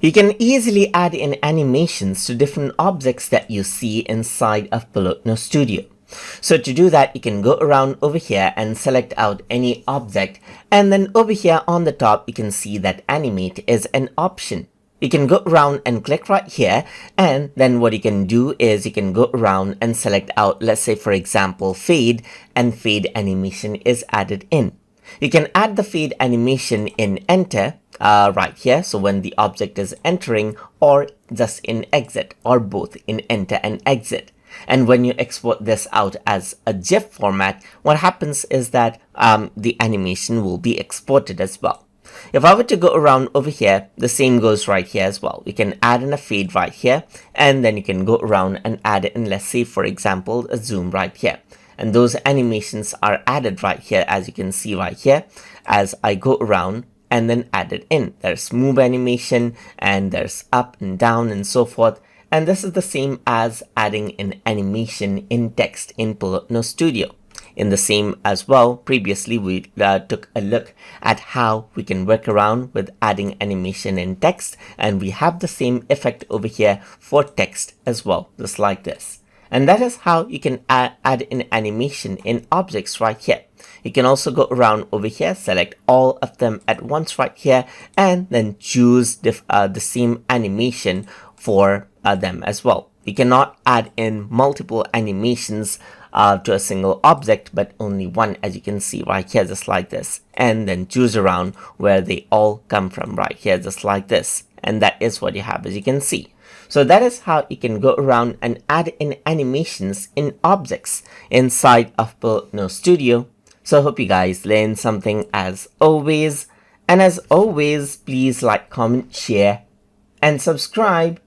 You can easily add in animations to different objects that you see inside of Polotno Studio. So to do that, you can go around over here and select out any object, and then over here on the top you can see that animate is an option. You can go around and click right here, and then what you can do is you can go around and select out, let's say for example fade, and fade animation is added in. You can add the fade animation in enter right here, so when the object is entering, or just in exit, or both in enter and exit. And when you export this out as a GIF format, what happens is that the animation will be exported as well. If I were to go around over here, the same goes right here as well. You can add in a fade right here, and then you can go around and add it in, let's say for example, a zoom right here. And those animations are added right here, as you can see right here, as I go around and then add it in. There's move animation, and there's up and down and so forth. And this is the same as adding an animation in text in Polotno Studio. In the same as well, previously we took a look at how we can work around with adding animation in text, and we have the same effect over here for text as well, just like this. And that is how you can add an animation in objects right here. You can also go around over here, select all of them at once right here, and then choose the same animation for them as well. You cannot add in multiple animations to a single object, but only one, as you can see right here, just like this, and then choose around where they all come from right here, just like this. And that is what you have, as you can see. So that is how you can go around and add in animations in objects inside of Polotno Studio. So I hope you guys learned something as always. And as always, please like, comment, share, and subscribe